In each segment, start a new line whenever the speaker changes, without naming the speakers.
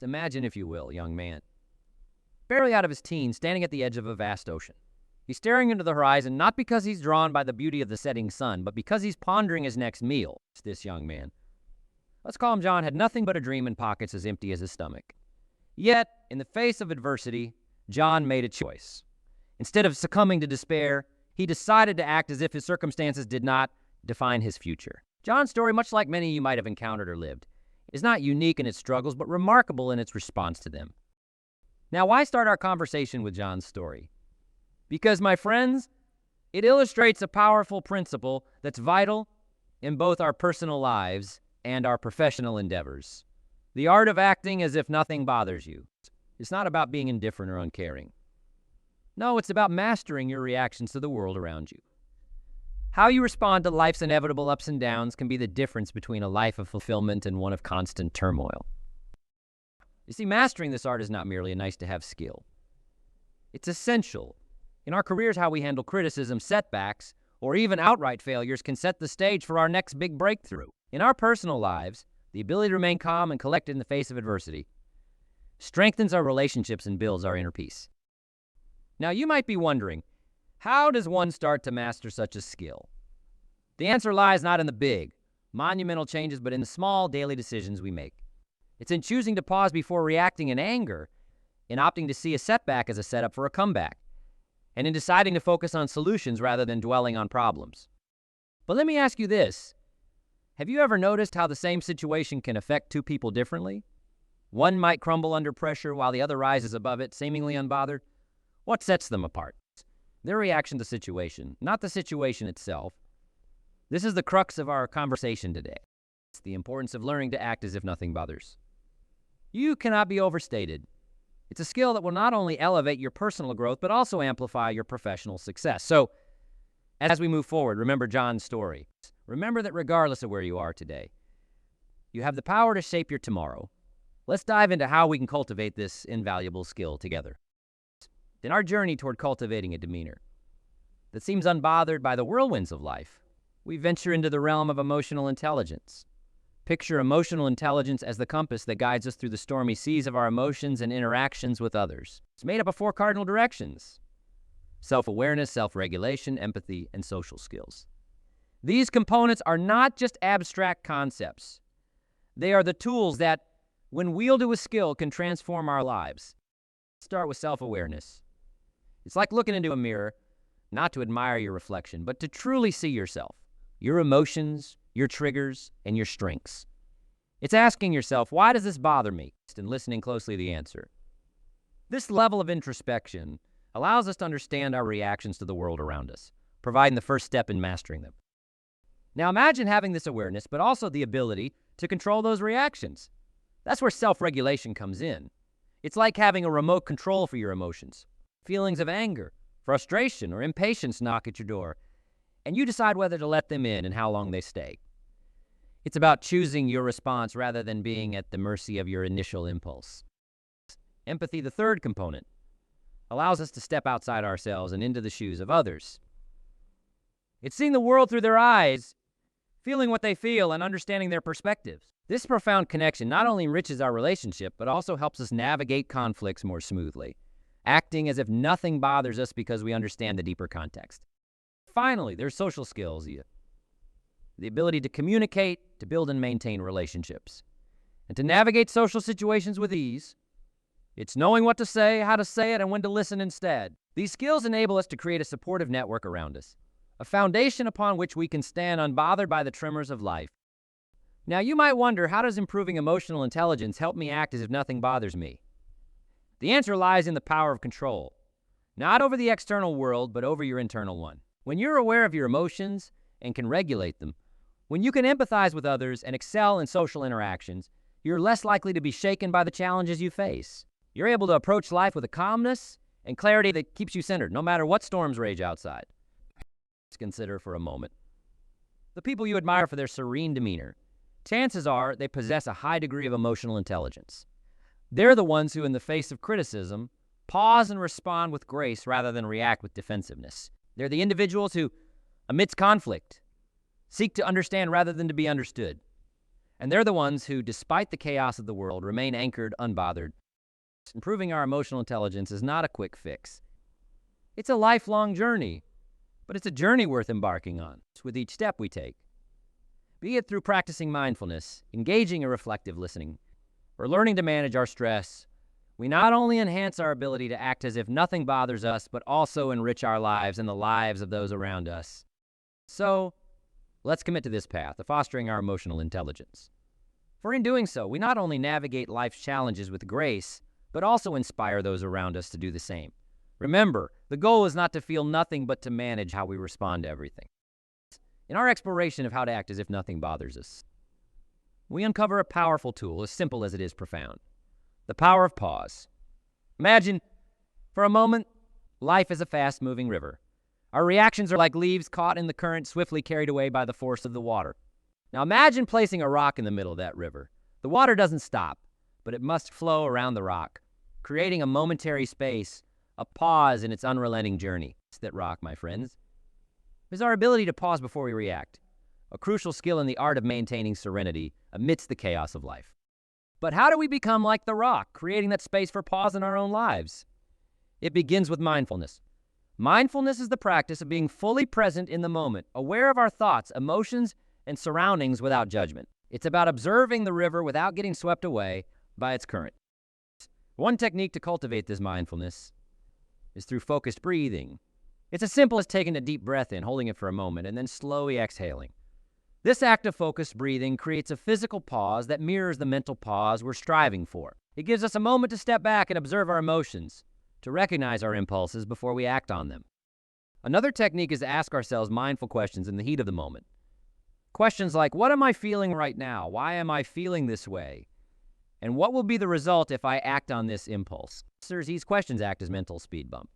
Imagine, if you will, young man, barely out of his teens, standing at the edge of a vast ocean. He's staring into the horizon, not because he's drawn by the beauty of the setting sun, but because he's pondering his next meal. This young man, let's call him John, had nothing but a dream and pockets as empty as his stomach. Yet, in the face of adversity, John made a choice. Instead of succumbing to despair, he decided to act as if his circumstances did not define his future. John's story, much like many you might have encountered or lived, is not unique in its struggles, but remarkable in its response to them. Now, why start our conversation with John's story? Because, my friends, it illustrates a powerful principle that's vital in both our personal lives and our professional endeavors. The art of acting as if nothing bothers you. It's not about being indifferent or uncaring. No, it's about mastering your reactions to the world around you. How you respond to life's inevitable ups and downs can be the difference between a life of fulfillment and one of constant turmoil. You see, mastering this art is not merely a nice-to-have skill. It's essential. In our careers, how we handle criticism, setbacks, or even outright failures can set the stage for our next big breakthrough. In our personal lives, the ability to remain calm and collected in the face of adversity strengthens our relationships and builds our inner peace. Now, you might be wondering, how does one start to master such a skill? The answer lies not in the big, monumental changes, but in the small daily decisions we make. It's in choosing to pause before reacting in anger, in opting to see a setback as a setup for a comeback, and in deciding to focus on solutions rather than dwelling on problems. But let me ask you this. Have you ever noticed how the same situation can affect two people differently? One might crumble under pressure while the other rises above it, seemingly unbothered. What sets them apart? Their reaction to the situation, not the situation itself. This is the crux of our conversation today. It's the importance of learning to act as if nothing bothers. You cannot be overstated. It's a skill that will not only elevate your personal growth, but also amplify your professional success. So, as we move forward, remember John's story. Remember that regardless of where you are today, you have the power to shape your tomorrow. Let's dive into how we can cultivate this invaluable skill together. In our journey toward cultivating a demeanor that seems unbothered by the whirlwinds of life, we venture into the realm of emotional intelligence. Picture emotional intelligence as the compass that guides us through the stormy seas of our emotions and interactions with others. It's made up of 4 cardinal directions: self-awareness, self-regulation, empathy, and social skills. These components are not just abstract concepts. They are the tools that, when wielded with skill, can transform our lives. Let's start with self-awareness. It's like looking into a mirror, not to admire your reflection, but to truly see yourself, your emotions, your triggers, and your strengths. It's asking yourself, why does this bother me? And listening closely to the answer. This level of introspection allows us to understand our reactions to the world around us, providing the first step in mastering them. Now imagine having this awareness, but also the ability to control those reactions. That's where self-regulation comes in. It's like having a remote control for your emotions. Feelings of anger, frustration, or impatience knock at your door, and you decide whether to let them in and how long they stay. It's about choosing your response rather than being at the mercy of your initial impulse. Empathy, the third component, allows us to step outside ourselves and into the shoes of others. It's seeing the world through their eyes, feeling what they feel, and understanding their perspectives. This profound connection not only enriches our relationship, but also helps us navigate conflicts more smoothly, acting as if nothing bothers us because we understand the deeper context. Finally, there's social skills, the ability to communicate, to build and maintain relationships, and to navigate social situations with ease. It's knowing what to say, how to say it, and when to listen instead. These skills enable us to create a supportive network around us, a foundation upon which we can stand unbothered by the tremors of life. Now, you might wonder, how does improving emotional intelligence help me act as if nothing bothers me? The answer lies in the power of control, not over the external world, but over your internal one. When you're aware of your emotions and can regulate them, when you can empathize with others and excel in social interactions, you're less likely to be shaken by the challenges you face. You're able to approach life with a calmness and clarity that keeps you centered, no matter what storms rage outside. Let's consider for a moment the people you admire for their serene demeanor. Chances are they possess a high degree of emotional intelligence. They're the ones who, in the face of criticism, pause and respond with grace rather than react with defensiveness. They're the individuals who, amidst conflict, seek to understand rather than to be understood. And they're the ones who, despite the chaos of the world, remain anchored, unbothered. Improving our emotional intelligence is not a quick fix. It's a lifelong journey, but it's a journey worth embarking on with each step we take. Be it through practicing mindfulness, engaging in reflective listening, or learning to manage our stress, we not only enhance our ability to act as if nothing bothers us, but also enrich our lives and the lives of those around us. So, let's commit to this path of fostering our emotional intelligence. For in doing so, we not only navigate life's challenges with grace, but also inspire those around us to do the same. Remember, the goal is not to feel nothing, but to manage how we respond to everything. In our exploration of how to act as if nothing bothers us, we uncover a powerful tool, as simple as it is profound. The power of pause. Imagine, for a moment, life is a fast-moving river. Our reactions are like leaves caught in the current, swiftly carried away by the force of the water. Now imagine placing a rock in the middle of that river. The water doesn't stop, but it must flow around the rock, creating a momentary space, a pause in its unrelenting journey. It's that rock, my friends, is our ability to pause before we react, a crucial skill in the art of maintaining serenity amidst the chaos of life. But how do we become like the rock, creating that space for pause in our own lives? It begins with mindfulness. Mindfulness is the practice of being fully present in the moment, aware of our thoughts, emotions, and surroundings without judgment. It's about observing the river without getting swept away by its current. One technique to cultivate this mindfulness is through focused breathing. It's as simple as taking a deep breath in, holding it for a moment, and then slowly exhaling. This act of focused breathing creates a physical pause that mirrors the mental pause we're striving for. It gives us a moment to step back and observe our emotions, to recognize our impulses before we act on them. Another technique is to ask ourselves mindful questions in the heat of the moment. Questions like, what am I feeling right now? Why am I feeling this way? And what will be the result if I act on this impulse? These questions act as mental speed bump,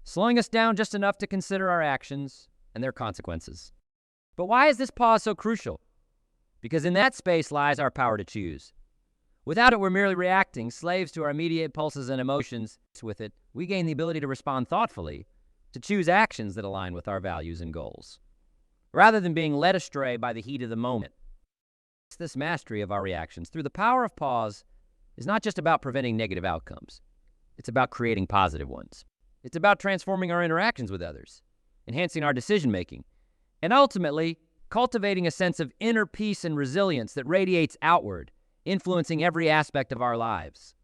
slowing us down just enough to consider our actions and their consequences. But why is this pause so crucial? Because in that space lies our power to choose. Without it, we're merely reacting, slaves to our immediate impulses and emotions. With it, we gain the ability to respond thoughtfully, to choose actions that align with our values and goals, rather than being led astray by the heat of the moment. It's this mastery of our reactions through the power of pause is not just about preventing negative outcomes. It's about creating positive ones. It's about transforming our interactions with others, enhancing our decision-making, and ultimately cultivating a sense of inner peace and resilience that radiates outward, influencing every aspect of our lives.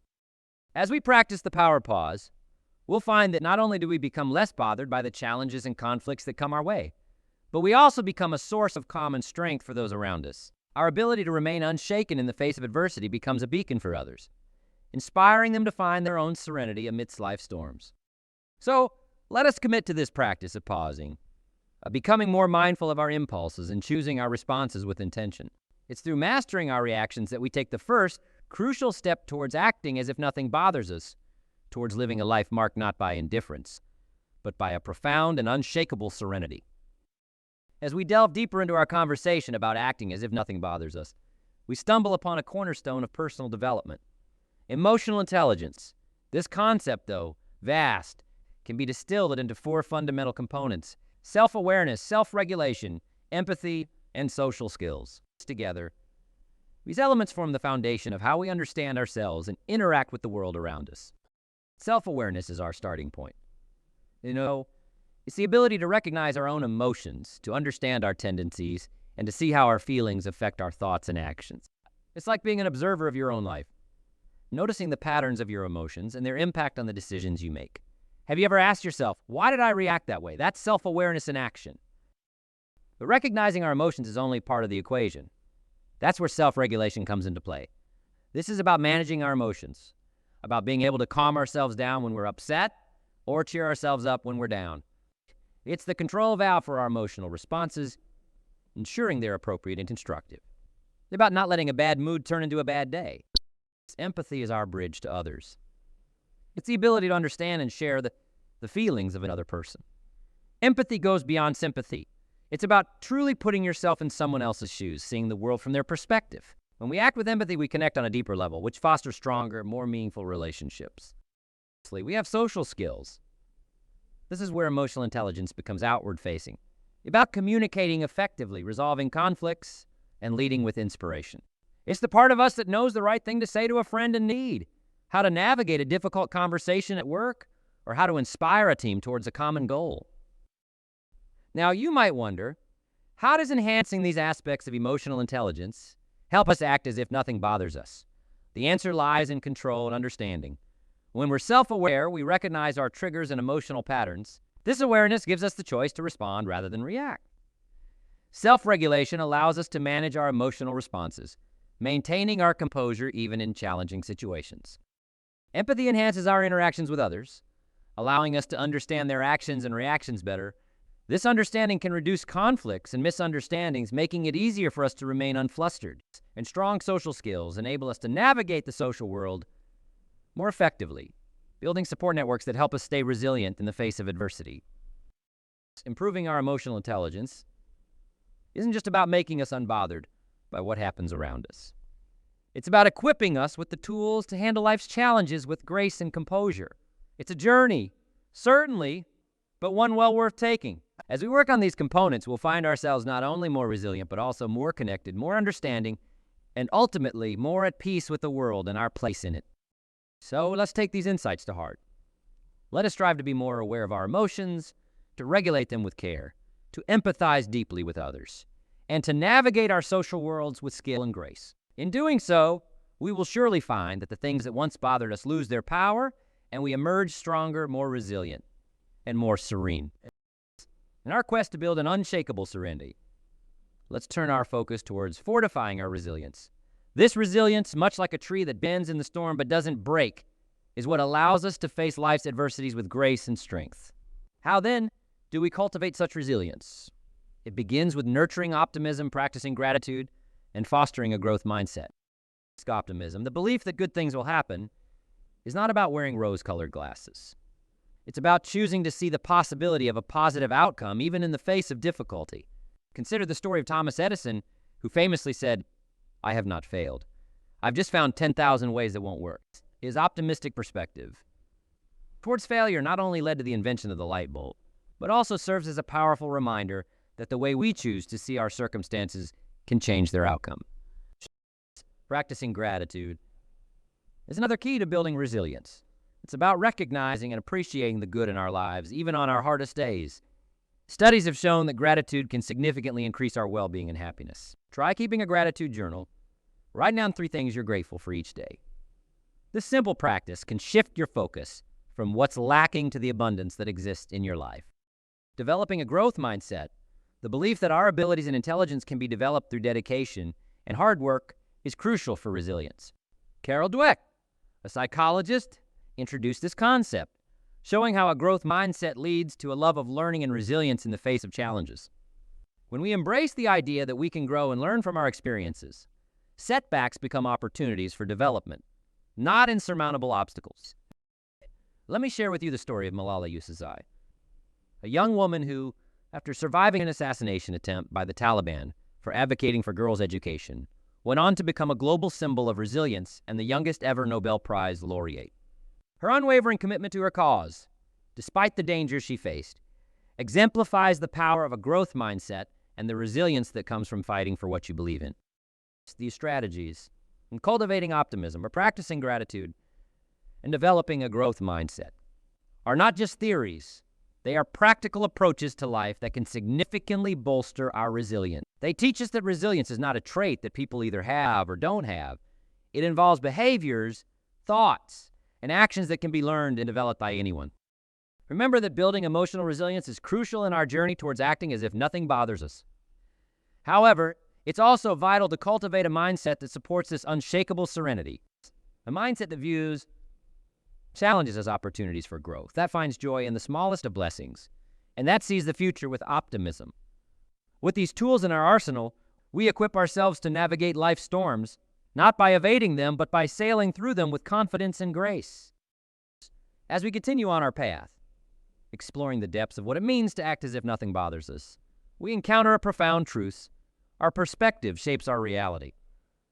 As we practice the power pause, we'll find that not only do we become less bothered by the challenges and conflicts that come our way, but we also become a source of calm and strength for those around us. Our ability to remain unshaken in the face of adversity becomes a beacon for others, inspiring them to find their own serenity amidst life's storms. So, let us commit to this practice of pausing, of becoming more mindful of our impulses and choosing our responses with intention. It's through mastering our reactions that we take the first crucial step towards acting as if nothing bothers us, towards living a life marked not by indifference, but by a profound and unshakable serenity. As we delve deeper into our conversation about acting as if nothing bothers us, we stumble upon a cornerstone of personal development. Emotional intelligence. This concept, though vast, can be distilled into four fundamental components: self-awareness, self-regulation, empathy, and social skills. Together, these elements form the foundation of how we understand ourselves and interact with the world around us. Self-awareness is our starting point. It's the ability to recognize our own emotions, to understand our tendencies, and to see how our feelings affect our thoughts and actions. It's like being an observer of your own life, noticing the patterns of your emotions and their impact on the decisions you make. Have you ever asked yourself, why did I react that way? That's self-awareness in action. But recognizing our emotions is only part of the equation. That's where self-regulation comes into play. This is about managing our emotions, about being able to calm ourselves down when we're upset or cheer ourselves up when we're down. It's the control valve for our emotional responses, ensuring they're appropriate and constructive. It's about not letting a bad mood turn into a bad day. Empathy is our bridge to others. It's the ability to understand and share the feelings of another person. Empathy goes beyond sympathy. It's about truly putting yourself in someone else's shoes, seeing the world from their perspective. When we act with empathy, we connect on a deeper level, which fosters stronger, more meaningful relationships. We have social skills. This is where emotional intelligence becomes outward-facing, about communicating effectively, resolving conflicts, and leading with inspiration. It's the part of us that knows the right thing to say to a friend in need, how to navigate a difficult conversation at work, or how to inspire a team towards a common goal. Now, you might wonder, how does enhancing these aspects of emotional intelligence help us act as if nothing bothers us? The answer lies in control and understanding. When we're self-aware, we recognize our triggers and emotional patterns. This awareness gives us the choice to respond rather than react. Self-regulation allows us to manage our emotional responses, maintaining our composure even in challenging situations. Empathy enhances our interactions with others, allowing us to understand their actions and reactions better. This understanding can reduce conflicts and misunderstandings, making it easier for us to remain unflustered. And strong social skills enable us to navigate the social world more effectively, building support networks that help us stay resilient in the face of adversity. Improving our emotional intelligence isn't just about making us unbothered by what happens around us. It's about equipping us with the tools to handle life's challenges with grace and composure. It's a journey, certainly, but one well worth taking. As we work on these components, we'll find ourselves not only more resilient, but also more connected, more understanding, and ultimately more at peace with the world and our place in it. So let's take these insights to heart. Let us strive to be more aware of our emotions, to regulate them with care, to empathize deeply with others, and to navigate our social worlds with skill and grace. In doing so, we will surely find that the things that once bothered us lose their power, and we emerge stronger, more resilient, and more serene. In our quest to build an unshakable serenity, let's turn our focus towards fortifying our resilience. This resilience, much like a tree that bends in the storm but doesn't break, is what allows us to face life's adversities with grace and strength. How then do we cultivate such resilience? It begins with nurturing optimism, practicing gratitude, and fostering a growth mindset. Optimism, the belief that good things will happen, is not about wearing rose-colored glasses. It's about choosing to see the possibility of a positive outcome even in the face of difficulty. Consider the story of Thomas Edison, who famously said, "I have not failed. I've just found 10,000 ways that won't work." His optimistic perspective towards failure not only led to the invention of the light bulb, but also serves as a powerful reminder that the way we choose to see our circumstances can change their outcome. Practicing gratitude is another key to building resilience. It's about recognizing and appreciating the good in our lives, even on our hardest days. Studies have shown that gratitude can significantly increase our well-being and happiness. Try keeping a gratitude journal. Write down 3 things you're grateful for each day. This simple practice can shift your focus from what's lacking to the abundance that exists in your life. Developing a growth mindset, the belief that our abilities and intelligence can be developed through dedication and hard work, is crucial for resilience. Carol Dweck, a psychologist, introduced this concept, showing how a growth mindset leads to a love of learning and resilience in the face of challenges. When we embrace the idea that we can grow and learn from our experiences, setbacks become opportunities for development, not insurmountable obstacles. Let me share with you the story of Malala Yousafzai, a young woman who, after surviving an assassination attempt by the Taliban for advocating for girls' education, went on to become a global symbol of resilience and the youngest ever Nobel Prize laureate. Her unwavering commitment to her cause, despite the dangers she faced, exemplifies the power of a growth mindset and the resilience that comes from fighting for what you believe in. These strategies in cultivating optimism or practicing gratitude and developing a growth mindset are not just theories. They are practical approaches to life that can significantly bolster our resilience. They teach us that resilience is not a trait that people either have or don't have. It involves behaviors, thoughts, and actions that can be learned and developed by anyone. Remember that building emotional resilience is crucial in our journey towards acting as if nothing bothers us. However, it's also vital to cultivate a mindset that supports this unshakable serenity, a mindset that views challenges as opportunities for growth, that finds joy in the smallest of blessings, and that sees the future with optimism. With these tools in our arsenal, we equip ourselves to navigate life's storms, not by evading them, but by sailing through them with confidence and grace. As we continue on our path, exploring the depths of what it means to act as if nothing bothers us, we encounter a profound truth. Our perspective shapes our reality.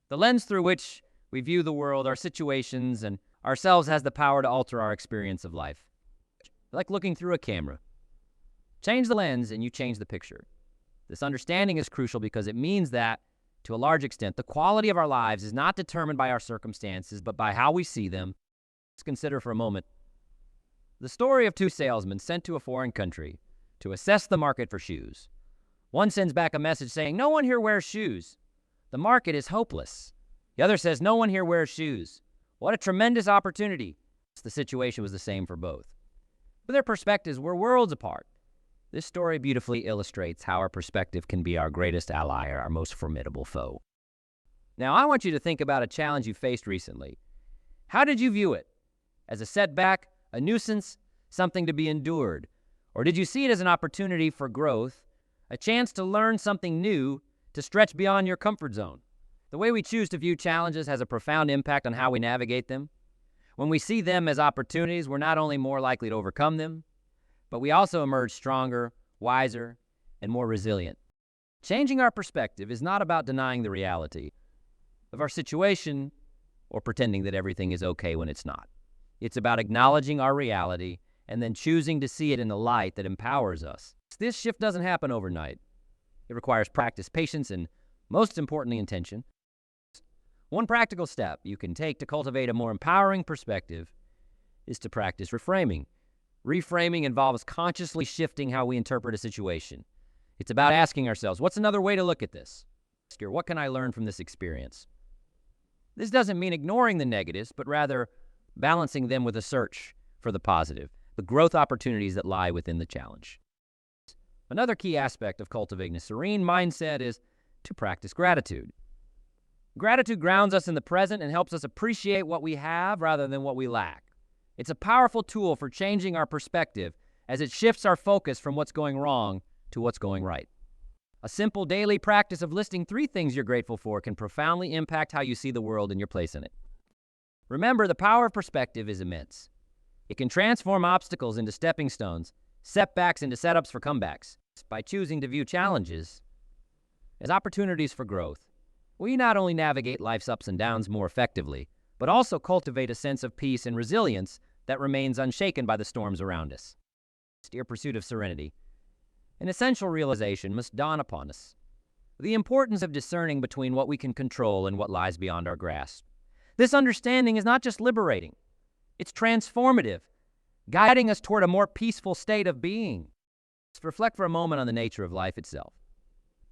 The lens through which we view the world, our situations, and ourselves has the power to alter our experience of life. Like looking through a camera. Change the lens and you change the picture. This understanding is crucial because it means that To a large extent, the quality of our lives is not determined by our circumstances, but by how we see them. Let's consider for a moment the story of two salesmen sent to a foreign country to assess the market for shoes. One sends back a message saying, "No one here wears shoes. The market is hopeless." The other says, "No one here wears shoes. What a tremendous opportunity." The situation was the same for both, but their perspectives were worlds apart. This story beautifully illustrates how our perspective can be our greatest ally or our most formidable foe. Now, I want you to think about a challenge you faced recently. How did you view it? As a setback, a nuisance, something to be endured? Or did you see it as an opportunity for growth, a chance to learn something new, to stretch beyond your comfort zone? The way we choose to view challenges has a profound impact on how we navigate them. When we see them as opportunities, we're not only more likely to overcome them, but we also emerge stronger, wiser, and more resilient. Changing our perspective is not about denying the reality of our situation or pretending that everything is okay when it's not. It's about acknowledging our reality and then choosing to see it in the light that empowers us. This shift doesn't happen overnight. It requires practice, patience, and most importantly, intention. One practical step you can take to cultivate a more empowering perspective is to practice reframing. Reframing involves consciously shifting how we interpret a situation. It's about asking ourselves, what's another way to look at this? What can I learn from this experience? This doesn't mean ignoring the negatives, but rather balancing them with a search for the positive, the growth opportunities that lie within the challenge. Another key aspect of cultivating a serene mindset is to practice gratitude. Gratitude grounds us in the present and helps us appreciate what we have rather than what we lack. It's a powerful tool for changing our perspective as it shifts our focus from what's going wrong to what's going right. A simple daily practice of listing 3 things you're grateful for can profoundly impact how you see the world and your place in it. Remember, the power of perspective is immense. It can transform obstacles into stepping stones, setbacks into setups for comebacks. By choosing to view challenges as opportunities for growth, we not only navigate life's ups and downs more effectively, but also cultivate a sense of peace and resilience that remains unshaken by the storms around us. Your pursuit of serenity. An essential realization must dawn upon us: the importance of discerning between what we can control and what lies beyond our grasp. This understanding is not just liberating, it's transformative, guiding us toward a more peaceful state of being. Let's reflect for a moment on the nature of life itself.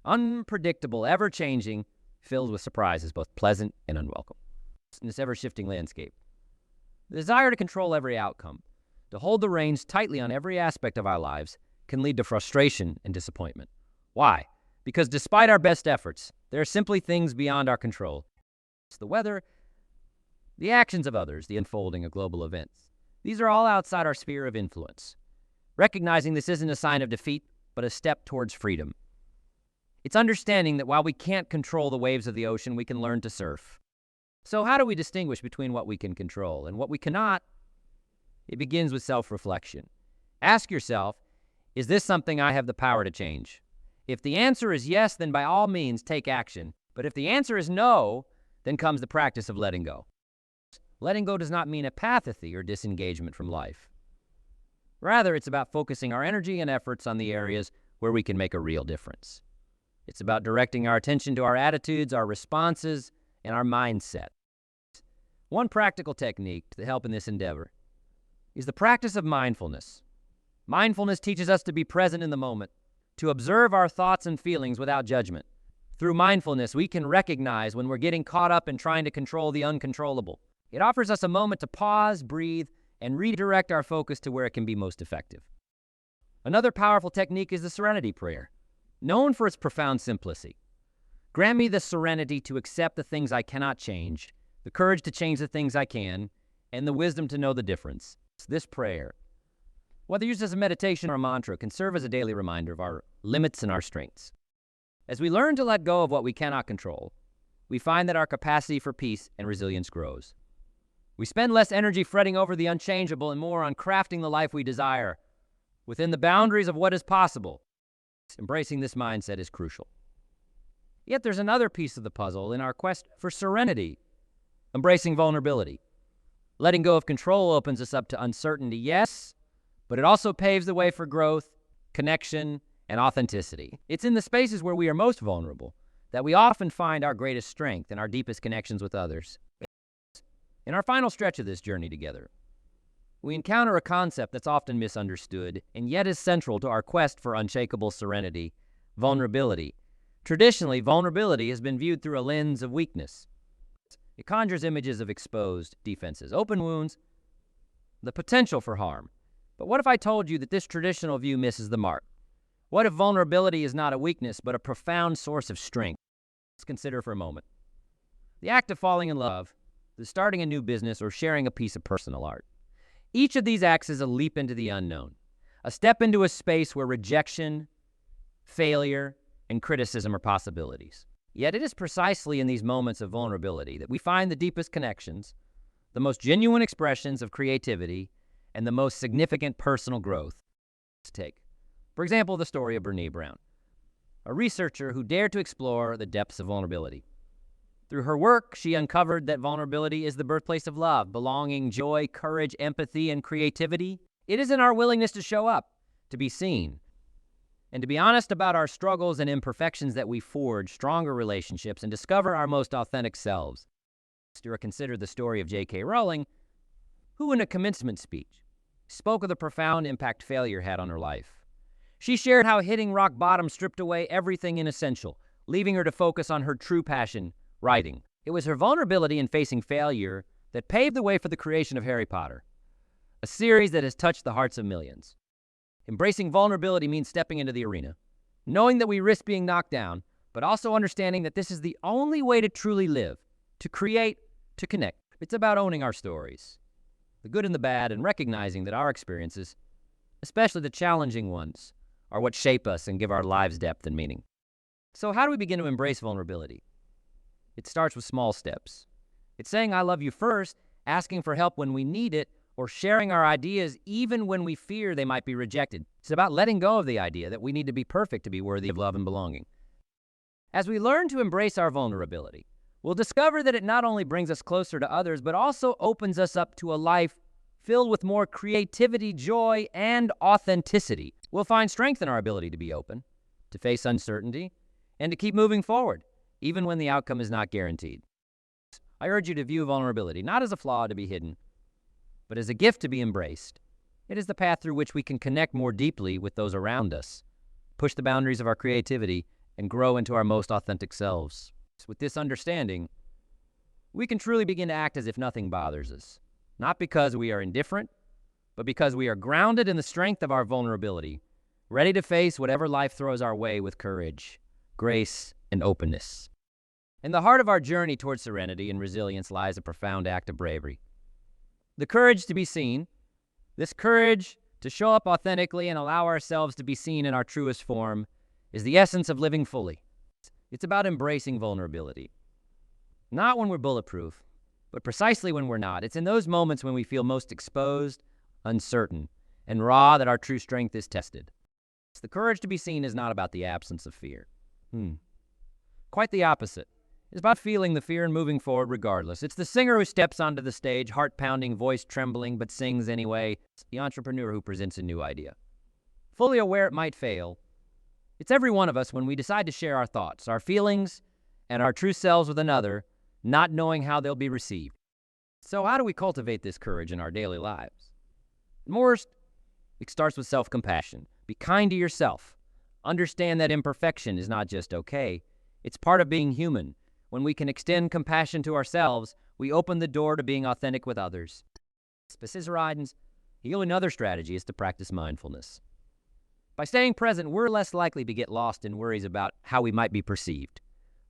Unpredictable, ever-changing, filled with surprises, both pleasant and unwelcome. In this ever-shifting landscape, the desire to control every outcome, to hold the reins tightly on every aspect of our lives, can lead to frustration and disappointment. Why? Because despite our best efforts, there are simply things beyond our control. It's the weather, the actions of others, the unfolding of global events. These are all outside our sphere of influence. Recognizing this isn't a sign of defeat, but a step towards freedom. It's understanding that while we can't control the waves of the ocean, we can learn to surf. So how do we distinguish between what we can control and what we cannot? It begins with self-reflection. Ask yourself, is this something I have the power to change? If the answer is yes, then by all means take action. But if the answer is no, then comes the practice of letting go. Letting go does not mean apathy or disengagement from life. Rather, it's about focusing our energy and efforts on the areas where we can make a real difference. It's about directing our attention to our attitudes, our responses, and our mindset. One practical technique to help in this endeavor is the practice of mindfulness. Mindfulness teaches us to be present in the moment, to observe our thoughts and feelings without judgment. Through mindfulness, we can recognize when we're getting caught up in trying to control the uncontrollable. It offers us a moment to pause, breathe, and redirect our focus to where it can be most effective. Another powerful technique is the Serenity Prayer, known for its profound simplicity. Grant me the serenity to accept the things I cannot change, the courage to change the things I can, and the wisdom to know the difference. This prayer, whether used as a meditation or a mantra, can serve as a daily reminder of our limits and our strengths. As we learn to let go of what we cannot control, we find that our capacity for peace and resilience grows. We spend less energy fretting over the unchangeable and more on crafting the life we desire within the boundaries of what is possible. Embracing this mindset is crucial. Yet there's another piece of the puzzle in our quest for serenity: embracing vulnerability. Letting go of control opens us up to uncertainty, yes, but it also paves the way for growth, connection, and authenticity. It's in the spaces where we are most vulnerable that we often find our greatest strength and our deepest connections with others. In our final stretch of this journey together, we encounter a concept that's often misunderstood and yet is central to our quest for unshakable serenity: vulnerability. Traditionally, vulnerability has been viewed through a lens of weakness. It conjures images of exposed defenses, open wounds, the potential for harm. But what if I told you that this traditional view misses the mark? What if vulnerability is not a weakness, but a profound source of strength? Let's consider for a moment. The act of falling in love, the starting a new business, or sharing a piece of personal art. Each of these acts is a leap into the unknown, a step into a space where rejection, failure, and criticism are possibilities. Yet it is precisely in these moments of vulnerability that we find the deepest connections, the most genuine expressions of creativity, and the most significant personal growth. Let's take, for example, the story of Brené Brown, a researcher who dared to explore the depths of vulnerability. Through her work, she uncovered that vulnerability is the birthplace of love, belonging, joy, courage, empathy, and creativity. It is in our willingness to show up, to be seen, and to be honest about our struggles and imperfections that we forge stronger relationships and discover our most authentic selves. Consider the story of J.K. Rowling, who in a commencement speech spoke of the profound impact failure had on her life. She shared how hitting rock bottom stripped away everything inessential, leaving her to focus on her true passion: writing. It was her vulnerability in facing failure that paved the way for the creation of Harry Potter, a series that has touched the hearts of millions. Embracing vulnerability means stepping into the arena, knowing that we risk being knocked down, but also understanding that this is the only way to truly live, to create, to connect. It's about owning our stories, the good and the bad, and recognizing that our experiences, especially the challenging ones, are what shape us and give our lives depth and meaning. So how do we begin to embrace vulnerability? It starts with small steps. It's saying I love you first, asking for help when we need it, or sharing our ideas even when we fear they might be rejected. It's about letting go of the idea that we need to be perfect to be worthy of love and belonging. As we learn to embrace our vulnerability, we'll discover that it not only brings us closer to others, but also opens us up to a life filled with more creativity, joy, and authenticity. We'll find strength in our ability to be open, to face uncertainty, and to keep moving forward, even when the outcome is not guaranteed. I urge you to view vulnerability not as a flaw to be hidden, but as a gift to be embraced. It is the path through which we can connect more deeply with those around us, push the boundaries of our creativity, and grow into our most authentic selves. With this understanding, we can truly begin to act as if nothing bothers us, not because we are indifferent, but because we are grounded in the strength of our vulnerability, ready to face whatever life throws our way with courage, grace, and openness. In the heart of our journey towards serenity and resilience lies a profound act of bravery. The courage to be seen, this courage to show up authentically and allow ourselves to be seen in our truest form, is the essence of living fully. It's about embracing vulnerability. Not when we're bulletproof, but precisely when we're not. It's in those moments when we feel most exposed, uncertain, and raw that our true strength is tested. The courage to be seen is not about the absence of fear. Quite the opposite. It's about feeling the fear and moving forward regardless. It's the singer who steps onto the stage, heart pounding, voice trembling, but sings anyway. It's the entrepreneur who presents a new idea, fully aware it might fail. It's every one of us when we decide to share our thoughts, our feelings, and our true selves with another, not knowing how they'll be received. So how do we cultivate this courage in our daily lives? First, it starts with self-compassion. Be kind to yourself. Understand that imperfection is not just okay. It's part of being human. When we can extend compassion to ourselves, we open the door to being authentic with others. Another strategy is to practice mindfulness. By staying present, we're less likely to get lost in worries about how we might be perceived.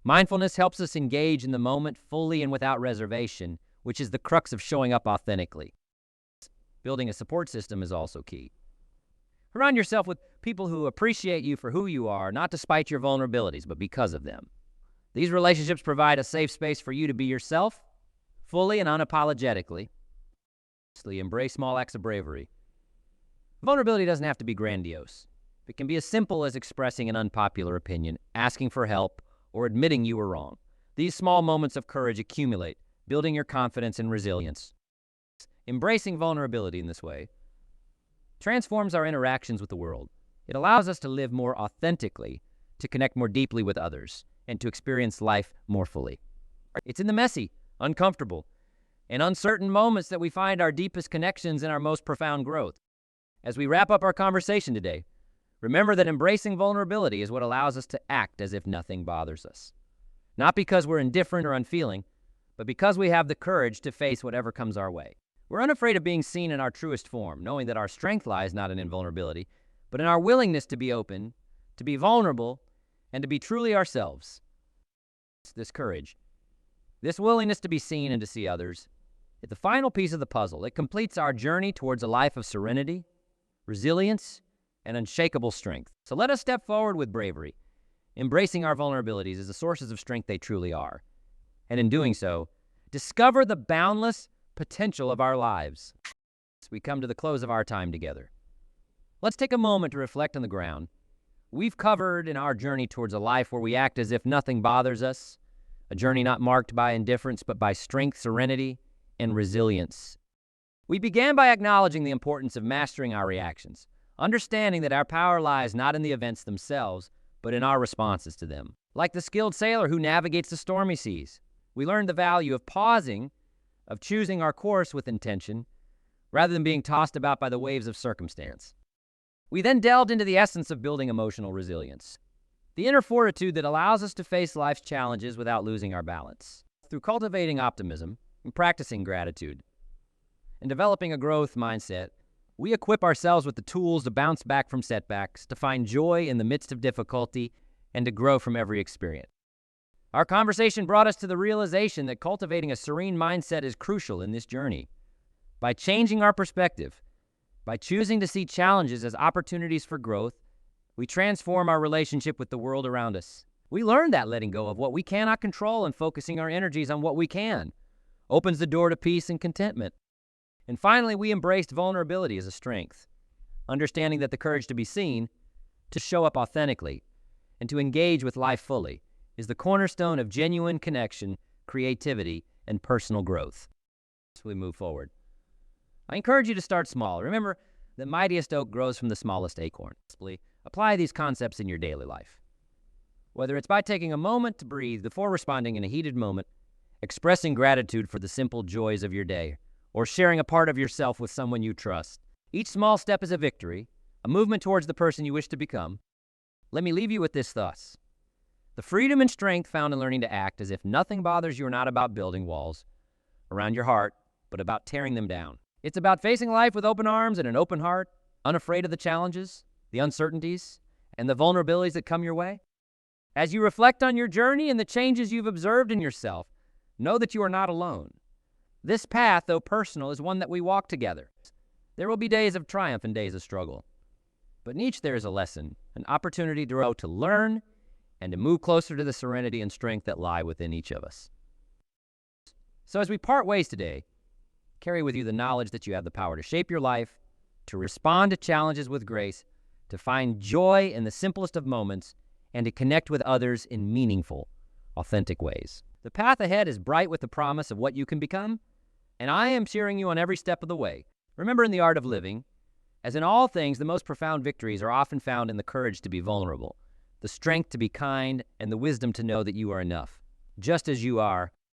Mindfulness helps us engage in the moment fully and without reservation, which is the crux of showing up authentically. Building a support system is also key. Surround yourself with people who appreciate you for who you are, not despite your vulnerabilities, but because of them. These relationships provide a safe space for you to be yourself, fully and unapologetically. Embrace small acts of bravery. Vulnerability doesn't have to be grandiose. It can be as simple as expressing an unpopular opinion, asking for help, or admitting you were wrong. These small moments of courage accumulate, building your confidence and resilience. Embracing vulnerability in this way transforms our interactions with the world. It allows us to live more authentically, to connect more deeply with others, and to experience life more fully. It's in the messy, uncomfortable, and uncertain moments that we find our deepest connections and our most profound growth. As we wrap up our conversation today, remember that embracing vulnerability is what allows us to act as if nothing bothers us. Not because we're indifferent or unfeeling, but because we have the courage to face whatever comes our way. We're unafraid of being seen in our truest form, knowing that our strength lies not in invulnerability, but in our willingness to be open, to be vulnerable, and to be truly ourselves. This courage, this willingness to be seen and to see others, is the final piece of the puzzle. It completes our journey towards a life of serenity, resilience, and unshakable strength. So let us step forward with bravery, embracing our vulnerabilities as the sources of strength they truly are. And in doing so, discover the boundless potential of our lives as we come to the close of our time together. Let's take a moment to reflect on the ground we've covered in our journey towards a life where we act as if nothing bothers us, a journey not marked by indifference, but by strength, serenity, and resilience. We began by acknowledging the importance of mastering our reactions, understanding that our power lies not in the events themselves, but in our responses to them. Like the skilled sailor who navigates the stormy seas, we learned the value of pausing, of choosing our course with intention, rather than being tossed about by the waves of circumstance. We then delved into the essence of building emotional resilience, the inner fortitude that allows us to face life's challenges without losing our balance. Through cultivating optimism and practicing gratitude and developing a growth mindset, we equip ourselves with the tools to bounce back from setbacks, to find joy in the midst of difficulty, and to grow from every experience. Our conversation brought us to the realization that cultivating a serene mindset is crucial in this journey. By changing our perspective, by choosing to see challenges as opportunities for growth, we transform our relationship with the world around us. We learn that letting go of what we cannot control and focusing our energies on what we can opens the door to peace and contentment. And finally, we embraced vulnerability as a strength, understanding that the courage to be seen, to show up authentically, and to engage with life fully is the cornerstone of genuine connection, creativity, and personal growth. As we move forward, I encourage you to start small. Remember, the mightiest oak grows from the smallest acorn. Apply these concepts in your daily life. Whether it's by taking a moment to breathe before responding in a heated moment, expressing gratitude for the simple joys of your day, or sharing a part of yourself with someone you trust. Each small step is a victory, a movement towards the person you wish to become. Let me leave you with this thought. The freedom and strength found in learning to act as if nothing bothers you are not about building walls around your heart, but about tearing them down. It's about facing life with open arms and an open heart, unafraid of the challenges, the uncertainties, and the vulnerabilities that come your way. As you reflect on your journey and the changes you've observed in yourself, know that you are not alone. This path, though personal, is one that we walk together. There will be days of triumph and days of struggle. But in each there is a lesson, an opportunity to grow, to learn, and to move closer to the serenity and strength that lie within each of us. So as we part ways today, carry with you the knowledge that you have the power to shape your life, to respond to challenges with grace, to find joy in the simplest of moments, and to connect with others in meaningful, authentic ways. The path ahead is bright with the promise of what you can become, and I am cheering you on every step of the way. Remember, in the art of living, as in all things, the most profound victories are often found in the courage to be vulnerable, the strength to be kind, and the wisdom to know that you are enough, just as you are,